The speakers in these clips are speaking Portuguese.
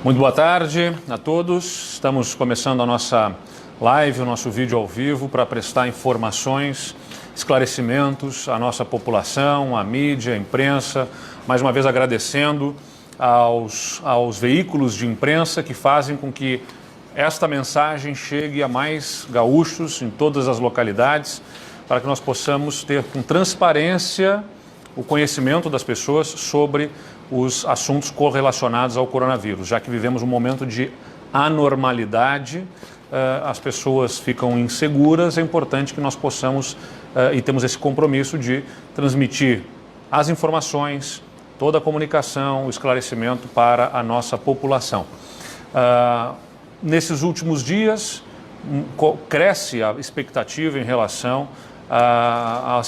Muito boa tarde a todos. Estamos começando a nossa live, o nosso vídeo ao vivo para prestar informações, esclarecimentos à nossa população, à mídia, à imprensa. Mais uma vez agradecendo aos veículos de imprensa que fazem com que esta mensagem chegue a mais gaúchos em todas as localidades, para que nós possamos ter com transparência o conhecimento das pessoas sobre os assuntos correlacionados ao coronavírus, já que vivemos um momento de anormalidade, as pessoas ficam inseguras, é importante que nós possamos, e temos esse compromisso de transmitir as informações, toda a comunicação, o esclarecimento para a nossa população. Nesses últimos dias, cresce a expectativa em relação à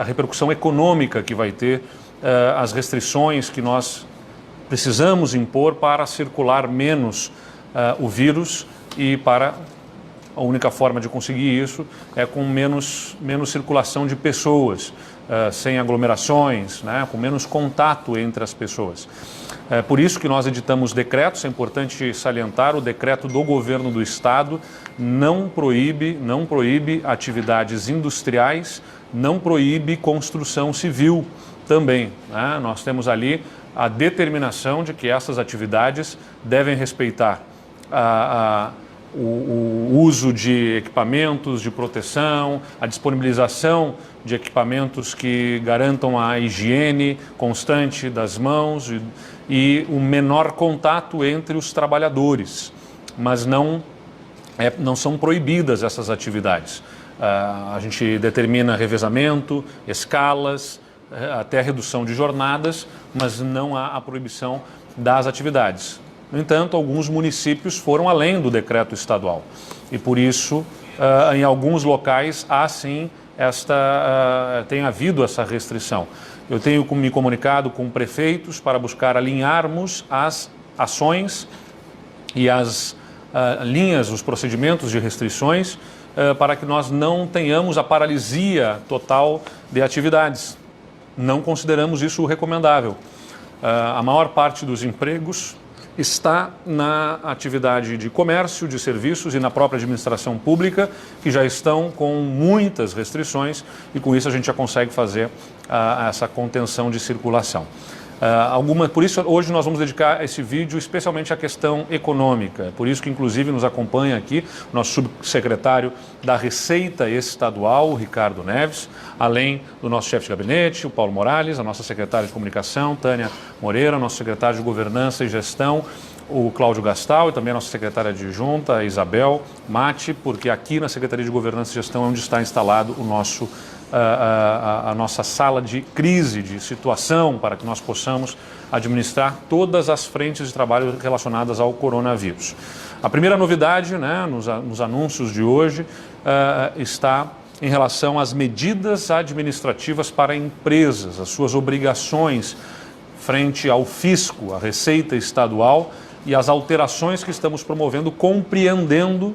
repercussão econômica que vai ter as restrições que nós precisamos impor para circular menos o vírus, e a única forma de conseguir isso é com menos circulação de pessoas, sem aglomerações, né, com menos contato entre as pessoas. É por isso que nós editamos decretos. É importante salientar: o decreto do governo do estado não proíbe atividades industriais, não proíbe construção civil também, né? Nós temos ali a determinação de que essas atividades devem respeitar o uso de equipamentos de proteção, a disponibilização de equipamentos que garantam a higiene constante das mãos e o menor contato entre os trabalhadores, mas não são proibidas essas atividades. A gente determina revezamento, escalas, até redução de jornadas, mas não há a proibição das atividades. No entanto, alguns municípios foram além do decreto estadual e, por isso, em alguns locais tem havido essa restrição. Eu tenho me comunicado com prefeitos para buscar alinharmos as ações e as linhas, os procedimentos de restrições, para que nós não tenhamos a paralisia total de atividades. Não consideramos isso recomendável. A maior parte dos empregos está na atividade de comércio, de serviços e na própria administração pública, que já estão com muitas restrições, e com isso a gente já consegue fazer essa contenção de circulação. Por isso, hoje nós vamos dedicar esse vídeo especialmente à questão econômica. Por isso que, inclusive, nos acompanha aqui o nosso subsecretário da Receita Estadual, o Ricardo Neves, além do nosso chefe de gabinete, o Paulo Morales, a nossa secretária de Comunicação, Tânia Moreira, nosso secretário de Governança e Gestão, o Cláudio Gastal, e também a nossa secretária adjunta, a Isabel Mate, porque aqui na Secretaria de Governança e Gestão é onde está instalado a nossa sala de crise, de situação, para que nós possamos administrar todas as frentes de trabalho relacionadas ao coronavírus. A primeira novidade, né, nos anúncios de hoje, está em relação às medidas administrativas para empresas, as suas obrigações frente ao fisco, à Receita Estadual, e as alterações que estamos promovendo, compreendendo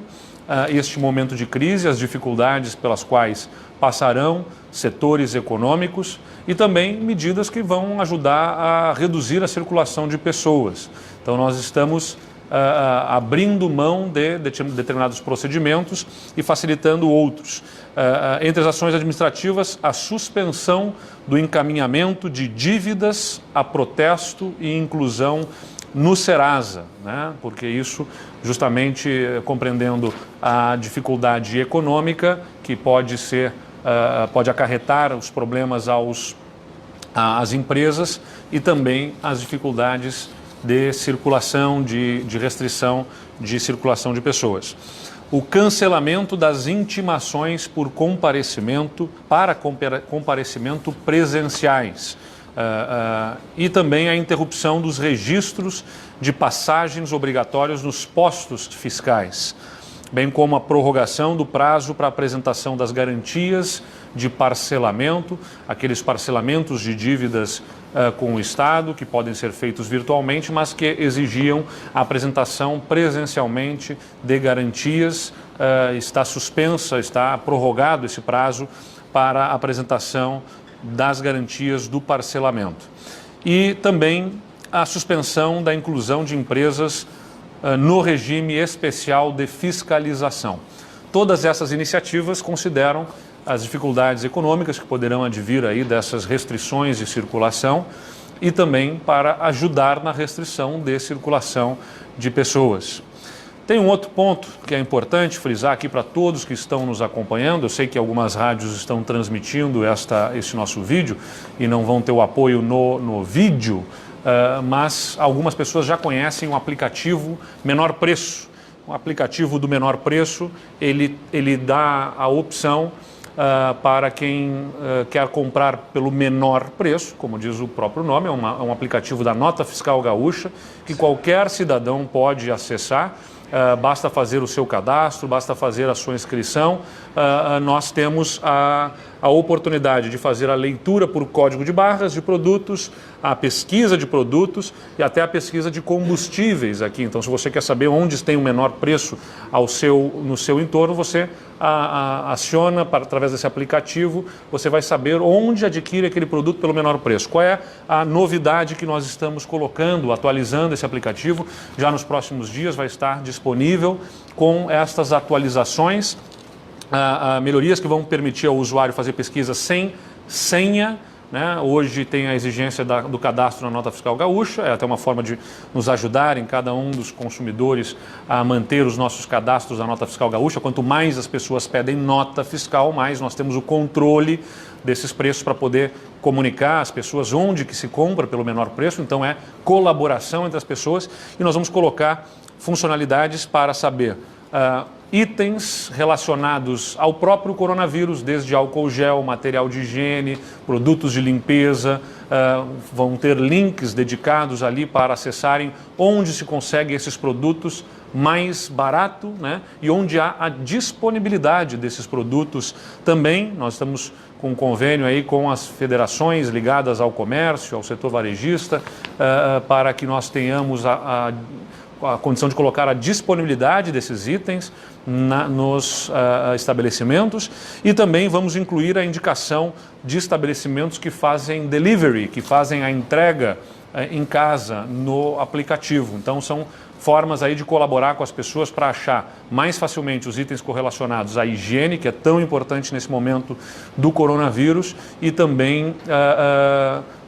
este momento de crise, as dificuldades pelas quais passarão setores econômicos, e também medidas que vão ajudar a reduzir a circulação de pessoas. Então nós estamos abrindo mão de determinados procedimentos e facilitando outros. Entre as ações administrativas, a suspensão do encaminhamento de dívidas a protesto e inclusão no Serasa, né? Porque isso, justamente compreendendo a dificuldade econômica que pode acarretar os problemas às empresas, e também as dificuldades de circulação, de restrição de circulação de pessoas. O cancelamento das intimações para comparecimento presenciais. E também a interrupção dos registros de passagens obrigatórios nos postos fiscais, bem como a prorrogação do prazo para apresentação das garantias de parcelamento, aqueles parcelamentos de dívidas com o Estado, que podem ser feitos virtualmente, mas que exigiam a apresentação presencialmente de garantias. Está suspensa, está prorrogado esse prazo para a apresentação das garantias do parcelamento. E também a suspensão da inclusão de empresas no regime especial de fiscalização. Todas essas iniciativas consideram as dificuldades econômicas que poderão advir aí dessas restrições de circulação e também para ajudar na restrição de circulação de pessoas. Tem um outro ponto que é importante frisar aqui para todos que estão nos acompanhando. Eu sei que algumas rádios estão transmitindo esse nosso vídeo e não vão ter o apoio no vídeo, mas algumas pessoas já conhecem o aplicativo Menor Preço. O aplicativo do Menor Preço, ele dá a opção para quem quer comprar pelo menor preço, como diz o próprio nome, é um aplicativo da Nota Fiscal Gaúcha, que qualquer cidadão pode acessar. Basta fazer o seu cadastro, basta fazer a sua inscrição. Nós temos a oportunidade de fazer a leitura por código de barras de produtos, a pesquisa de produtos e até a pesquisa de combustíveis aqui. Então, se você quer saber onde tem o menor preço no seu entorno, você aciona através desse aplicativo, você vai saber onde adquire aquele produto pelo menor preço. Qual é a novidade que nós estamos colocando, atualizando esse aplicativo? Já nos próximos dias vai estar disponível com estas atualizações, melhorias que vão permitir ao usuário fazer pesquisa sem senha, né? Hoje tem a exigência do cadastro na Nota Fiscal Gaúcha, é até uma forma de nos ajudar em cada um dos consumidores a manter os nossos cadastros na Nota Fiscal Gaúcha. Quanto mais as pessoas pedem nota fiscal, mais nós temos o controle desses preços para poder comunicar às pessoas onde que se compra pelo menor preço. Então é colaboração entre as pessoas e nós vamos colocar funcionalidades para saber itens relacionados ao próprio coronavírus, desde álcool gel, material de higiene, produtos de limpeza, vão ter links dedicados ali para acessarem onde se consegue esses produtos mais barato, né? E onde há a disponibilidade desses produtos também. Nós estamos com um convênio aí com as federações ligadas ao comércio, ao setor varejista, para que nós tenhamos a condição de colocar a disponibilidade desses itens nos estabelecimentos, e também vamos incluir a indicação de estabelecimentos que fazem delivery, que fazem a entrega em casa no aplicativo. Então são formas aí de colaborar com as pessoas para achar mais facilmente os itens correlacionados à higiene, que é tão importante nesse momento do coronavírus, e também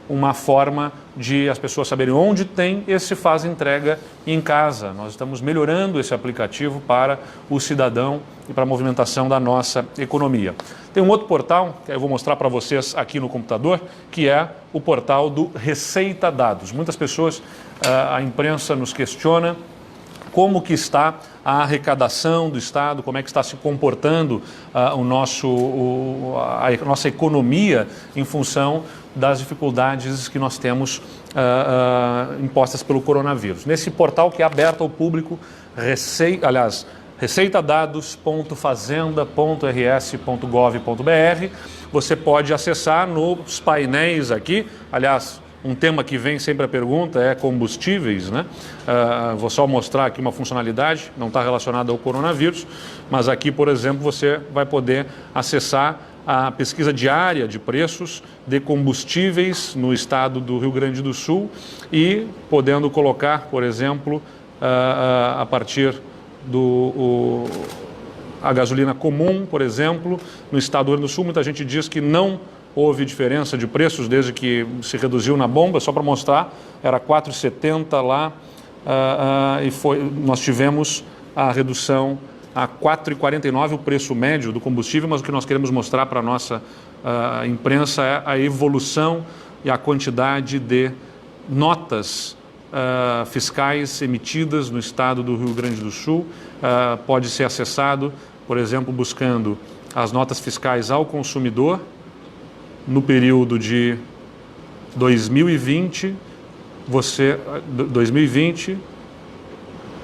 uma forma de as pessoas saberem onde tem e se faz entrega em casa. Nós estamos melhorando esse aplicativo para o cidadão e para a movimentação da nossa economia. Tem um outro portal, que eu vou mostrar para vocês aqui no computador, que é o portal do Receita Dados. Muitas pessoas, a imprensa nos questiona como que está a arrecadação do Estado, como é que está se comportando a nossa economia em função das dificuldades que nós temos impostas pelo coronavírus. Nesse portal que é aberto ao público, receitadados.fazenda.rs.gov.br, você pode acessar nos painéis aqui. Aliás, um tema que vem sempre a pergunta é combustíveis, né? Vou só mostrar aqui uma funcionalidade, não está relacionada ao coronavírus, mas aqui, por exemplo, você vai poder acessar a pesquisa diária de preços de combustíveis no estado do Rio Grande do Sul e podendo colocar, por exemplo, a partir a gasolina comum, por exemplo, no estado do Rio Grande do Sul. Muita gente diz que não houve diferença de preços desde que se reduziu na bomba. Só para mostrar, era R$ 4,70 lá e nós tivemos a redução a R$ 4,49 o preço médio do combustível, mas o que nós queremos mostrar para a nossa imprensa é a evolução e a quantidade de notas fiscais emitidas no estado do Rio Grande do Sul. Pode ser acessado, por exemplo, buscando as notas fiscais ao consumidor no período de 2020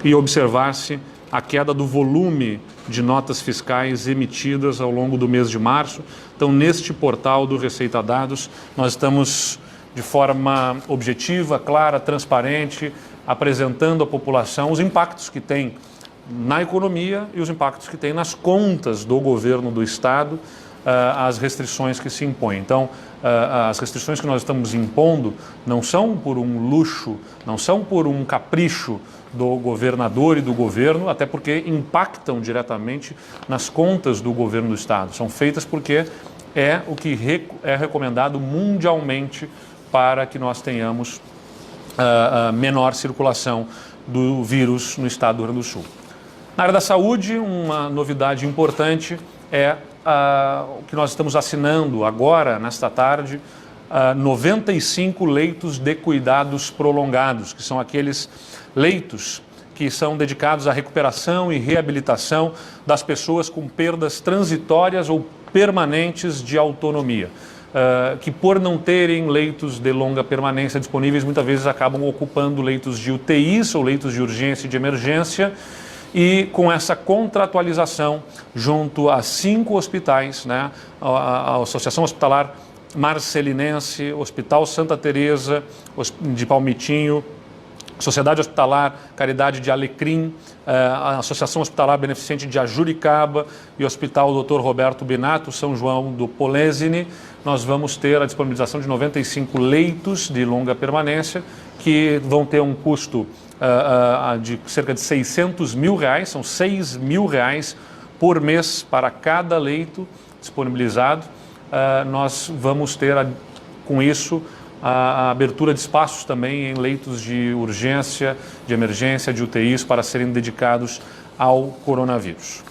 e observar-se a queda do volume de notas fiscais emitidas ao longo do mês de março. Então, neste portal do Receita Dados, nós estamos de forma objetiva, clara, transparente, apresentando à população os impactos que tem na economia e os impactos que tem nas contas do governo do Estado, as restrições que se impõem. Então, as restrições que nós estamos impondo não são por um luxo, não são por um capricho do governador e do governo, até porque impactam diretamente nas contas do governo do Estado. São feitas porque é o que é recomendado mundialmente para que nós tenhamos menor circulação do vírus no estado do Rio Grande do Sul. Na área da saúde, uma novidade importante é o que nós estamos assinando agora, nesta tarde, 95 leitos de cuidados prolongados, que são aqueles leitos que são dedicados à recuperação e reabilitação das pessoas com perdas transitórias ou permanentes de autonomia, que por não terem leitos de longa permanência disponíveis, muitas vezes acabam ocupando leitos de UTIs ou leitos de urgência e de emergência, e com essa contratualização junto a 5 hospitais, né, a Associação Hospitalar Marcelinense, Hospital Santa Teresa de Palmitinho, Sociedade Hospitalar Caridade de Alecrim, a Associação Hospitalar Beneficente de Ajuricaba e o Hospital Dr. Roberto Binato São João do Polesine, nós vamos ter a disponibilização de 95 leitos de longa permanência que vão ter um custo de cerca de R$600 mil, são R$6 mil por mês para cada leito disponibilizado. Nós vamos ter com isso a abertura de espaços também em leitos de urgência, de emergência, de UTIs para serem dedicados ao coronavírus.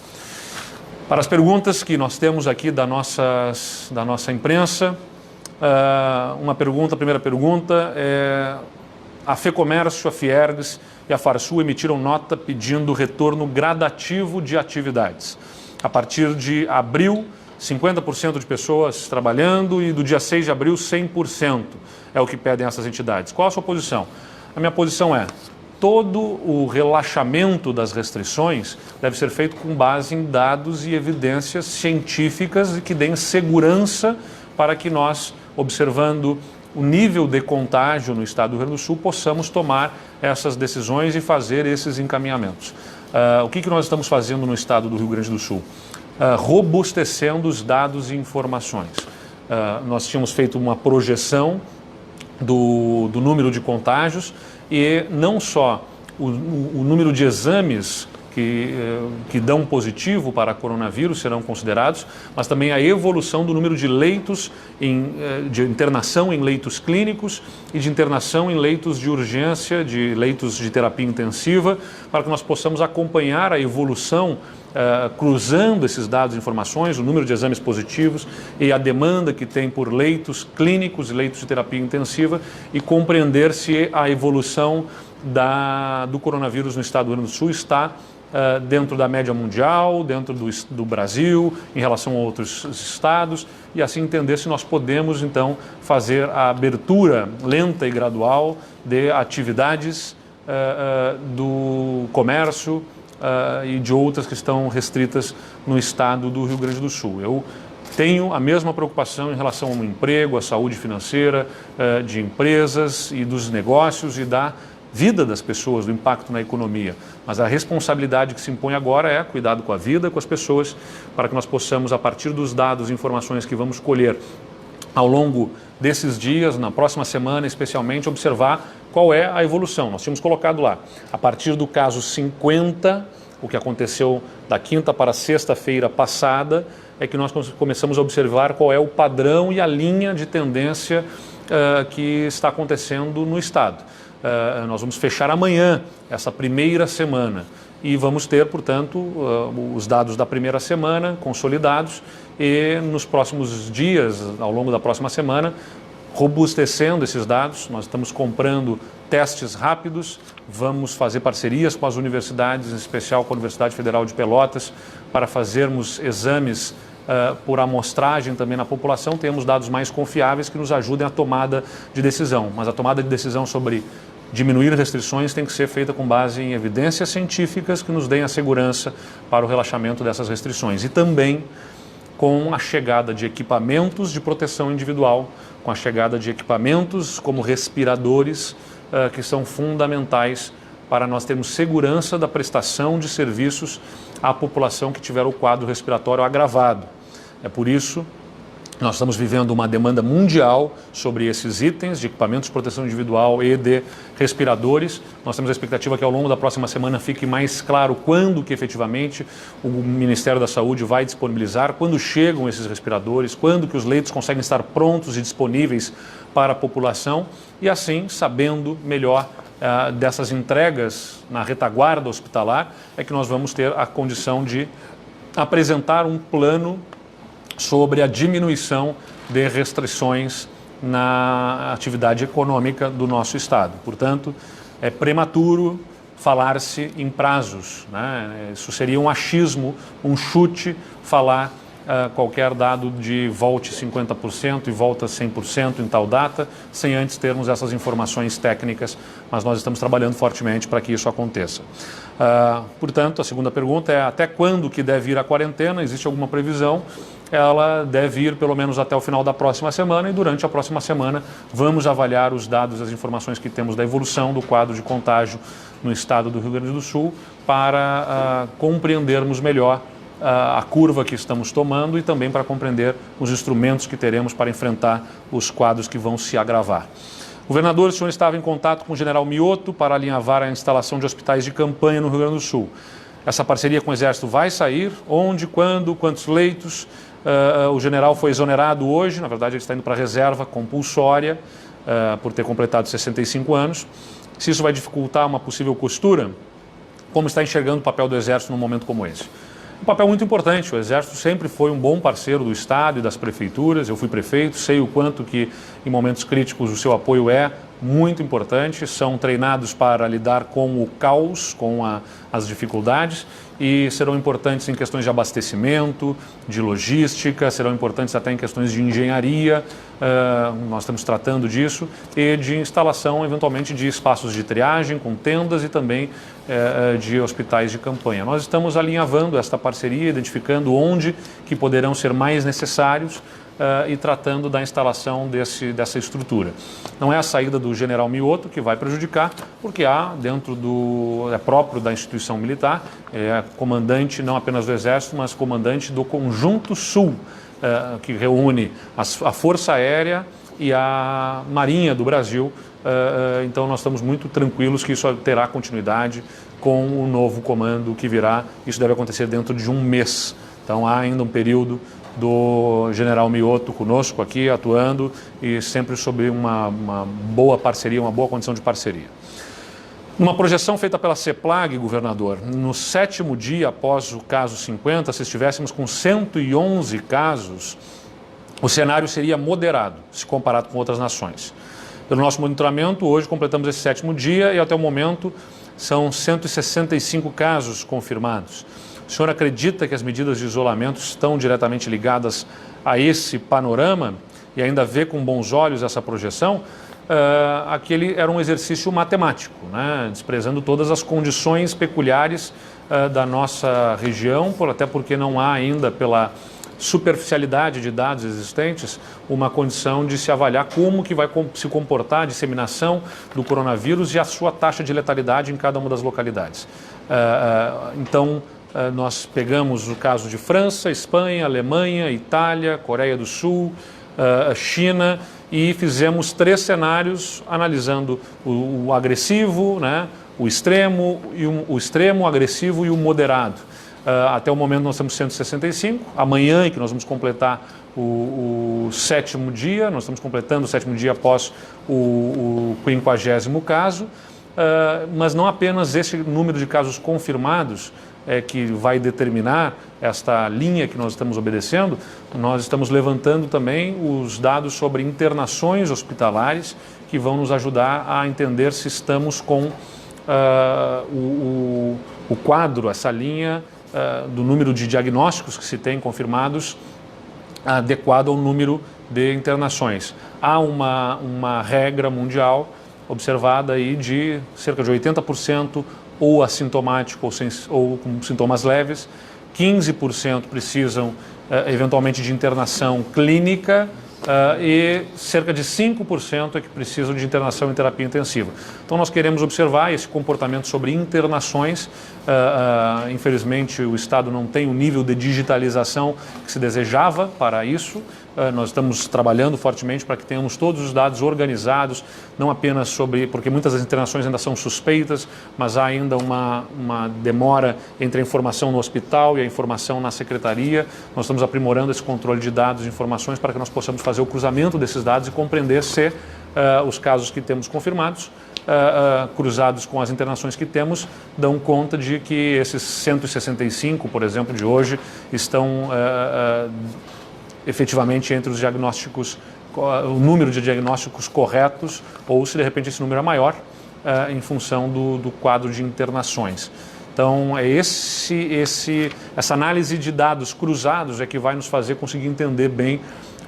Para as perguntas que nós temos aqui da nossa imprensa, a primeira pergunta é: a FEComércio, a Fiergs e a Farsul emitiram nota pedindo retorno gradativo de atividades. A partir de abril, 50% de pessoas trabalhando e do dia 6 de abril, 100% é o que pedem essas entidades. Qual a sua posição? A minha posição é: todo o relaxamento das restrições deve ser feito com base em dados e evidências científicas e que deem segurança para que nós, observando o nível de contágio no estado do Rio Grande do Sul, possamos tomar essas decisões e fazer esses encaminhamentos. O que nós estamos fazendo no estado do Rio Grande do Sul? Robustecendo os dados e informações. Nós tínhamos feito uma projeção do número de contágios e não só o número de exames que dão positivo para coronavírus serão considerados, mas também a evolução do número de leitos de internação em leitos clínicos e de internação em leitos de urgência, de leitos de terapia intensiva, para que nós possamos acompanhar a evolução cruzando esses dados e informações, o número de exames positivos e a demanda que tem por leitos clínicos e leitos de terapia intensiva, e compreender se a evolução do coronavírus no estado do Rio Grande do Sul está dentro da média mundial, dentro do Brasil, em relação a outros estados, e assim entender se nós podemos então fazer a abertura lenta e gradual de atividades do comércio e de outras que estão restritas no estado do Rio Grande do Sul. Eu tenho a mesma preocupação em relação ao emprego, à saúde financeira de empresas e dos negócios e da vida das pessoas, do impacto na economia. Mas a responsabilidade que se impõe agora é cuidado com a vida, com as pessoas, para que nós possamos, a partir dos dados e informações que vamos colher ao longo desses dias, na próxima semana especialmente, observar qual é a evolução. Nós tínhamos colocado lá, a partir do caso 50, o que aconteceu da quinta para sexta-feira passada, é que nós começamos a observar qual é o padrão e a linha de tendência que está acontecendo no estado. Nós vamos fechar amanhã essa primeira semana e vamos ter, portanto, os dados da primeira semana consolidados e nos próximos dias, ao longo da próxima semana, robustecendo esses dados. Nós estamos comprando testes rápidos, vamos fazer parcerias com as universidades, em especial com a Universidade Federal de Pelotas, para fazermos exames por amostragem também na população. Temos dados mais confiáveis que nos ajudem à tomada de decisão, mas a tomada de decisão sobre diminuir restrições tem que ser feita com base em evidências científicas que nos deem a segurança para o relaxamento dessas restrições, e também com a chegada de equipamentos de proteção individual, com a chegada de equipamentos como respiradores, que são fundamentais para nós termos segurança da prestação de serviços à população que tiver o quadro respiratório agravado. É por isso nós estamos vivendo uma demanda mundial sobre esses itens de equipamentos de proteção individual e de respiradores. Nós temos a expectativa que ao longo da próxima semana fique mais claro quando que efetivamente o Ministério da Saúde vai disponibilizar, quando chegam esses respiradores, quando que os leitos conseguem estar prontos e disponíveis para a população e assim, sabendo melhor dessas entregas na retaguarda hospitalar, é que nós vamos ter a condição de apresentar um plano sobre a diminuição de restrições na atividade econômica do nosso Estado. Portanto, é prematuro falar-se em prazos, né? Isso seria um achismo, um chute, falar qualquer dado de volte 50% e volta 100% em tal data, sem antes termos essas informações técnicas, mas nós estamos trabalhando fortemente para que isso aconteça. Portanto, a segunda pergunta é até quando que deve ir a quarentena? Existe alguma previsão? Ela deve ir pelo menos até o final da próxima semana e durante a próxima semana vamos avaliar os dados e as informações que temos da evolução do quadro de contágio no estado do Rio Grande do Sul para compreendermos melhor a curva que estamos tomando e também para compreender os instrumentos que teremos para enfrentar os quadros que vão se agravar. Governador, o senhor estava em contato com o general Mioto para alinhavar a instalação de hospitais de campanha no Rio Grande do Sul. Essa parceria com o Exército vai sair? Onde, quando, quantos leitos? O general foi exonerado hoje, na verdade ele está indo para a reserva compulsória por ter completado 65 anos. Se isso vai dificultar uma possível costura, como está enxergando o papel do Exército num momento como esse? Um papel muito importante. O Exército sempre foi um bom parceiro do Estado e das prefeituras. Eu fui prefeito, sei o quanto que em momentos críticos o seu apoio é muito importante. São treinados para lidar com o caos, com as dificuldades e serão importantes em questões de abastecimento, de logística, serão importantes até em questões de engenharia, nós estamos tratando disso, e de instalação, eventualmente, de espaços de triagem, com tendas e também de hospitais de campanha. Nós estamos alinhavando esta parceria, identificando onde que poderão ser mais necessários e tratando da instalação dessa estrutura. Não é a saída do general Mioto que vai prejudicar, porque há dentro é próprio da instituição militar, é comandante não apenas do Exército, mas comandante do Conjunto Sul, que reúne a Força Aérea e a Marinha do Brasil. Então nós estamos muito tranquilos que isso terá continuidade com o novo comando que virá. Isso deve acontecer dentro de um mês. Então há ainda um período do general Mioto conosco aqui, atuando e sempre sob uma boa parceria, uma boa condição de parceria. Numa projeção feita pela CEPLAG, governador, no 7º dia após o caso 50, se estivéssemos com 111 casos, o cenário seria moderado, se comparado com outras nações. Pelo nosso monitoramento, hoje completamos esse 7º dia e até o momento são 165 casos confirmados. O senhor acredita que as medidas de isolamento estão diretamente ligadas a esse panorama e ainda vê com bons olhos essa projeção? Aquele era um exercício matemático, né? Desprezando todas as condições peculiares da nossa região, até porque não há ainda, pela superficialidade de dados existentes, uma condição de se avaliar como que vai se comportar a disseminação do coronavírus e a sua taxa de letalidade em cada uma das localidades. Então, nós pegamos o caso de França, Espanha, Alemanha, Itália, Coreia do Sul, China e fizemos 3 cenários analisando o agressivo, né, o extremo, o agressivo e o moderado. Até o momento nós temos 165, amanhã que nós vamos completar o 7º dia, nós estamos completando o 7º dia após o 50º caso, mas não apenas esse número de casos confirmados que vai determinar esta linha que nós estamos obedecendo, nós estamos levantando também os dados sobre internações hospitalares que vão nos ajudar a entender se estamos com o quadro, essa linha do número de diagnósticos que se tem confirmados adequado ao número de internações. Há uma regra mundial observada aí de cerca de 80% ou assintomático ou com sintomas leves, 15% precisam eventualmente de internação clínica e cerca de 5% é que precisam de internação em terapia intensiva. Então nós queremos observar esse comportamento sobre internações. Infelizmente o Estado não tem o nível de digitalização que se desejava para isso. Nós estamos trabalhando fortemente para que tenhamos todos os dados organizados, não apenas sobre, porque muitas das internações ainda são suspeitas, mas há ainda uma demora entre a informação no hospital e a informação na secretaria. Nós estamos aprimorando esse controle de dados e informações para que nós possamos fazer o cruzamento desses dados e compreender se os casos que temos confirmados, cruzados com as internações que temos, dão conta de que esses 165, por exemplo, de hoje, estão efetivamente entre os diagnósticos, o número de diagnósticos corretos, ou se de repente esse número é maior em função do quadro de internações. Então, essa análise de dados cruzados é que vai nos fazer conseguir entender bem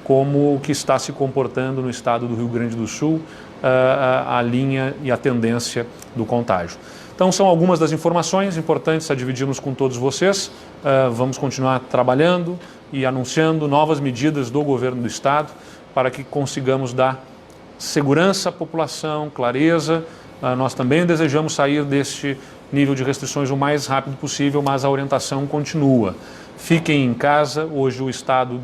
como que está se comportando no estado do Rio Grande do Sul a linha e a tendência do contágio. Então, são algumas das informações importantes a dividirmos com todos vocês. Vamos continuar trabalhando e anunciando novas medidas do governo do estado para que consigamos dar segurança à população, clareza. Nós também desejamos sair deste nível de restrições o mais rápido possível, mas a orientação continua. Fiquem em casa. Hoje o estado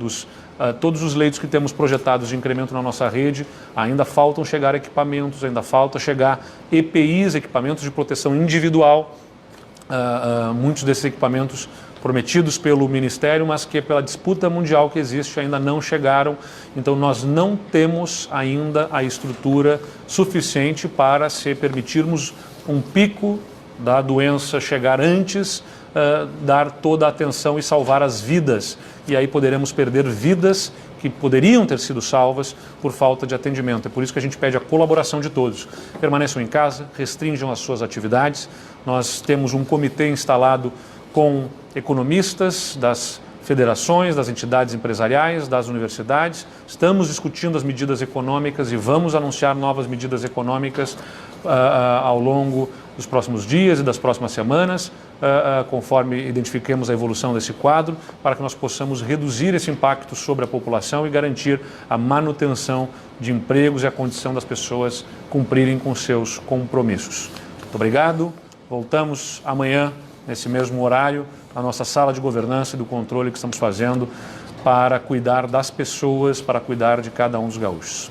todos os leitos que temos projetados de incremento na nossa rede, ainda faltam chegar equipamentos, ainda falta chegar EPIs, equipamentos de proteção individual, muitos desses equipamentos prometidos pelo Ministério, mas que pela disputa mundial que existe ainda não chegaram. Então nós não temos ainda a estrutura suficiente para, se permitirmos um pico da doença chegar antes, dar toda a atenção e salvar as vidas. E aí poderemos perder vidas que poderiam ter sido salvas por falta de atendimento. É por isso que a gente pede a colaboração de todos. Permaneçam em casa, restringam as suas atividades. Nós temos um comitê instalado com economistas das federações, das entidades empresariais, das universidades. Estamos discutindo as medidas econômicas e vamos anunciar novas medidas econômicas ao longo dos próximos dias e das próximas semanas, conforme identifiquemos a evolução desse quadro, para que nós possamos reduzir esse impacto sobre a população e garantir a manutenção de empregos e a condição das pessoas cumprirem com seus compromissos. Muito obrigado. Voltamos amanhã, nesse mesmo horário, na nossa sala de governança e do controle que estamos fazendo para cuidar das pessoas, para cuidar de cada um dos gaúchos.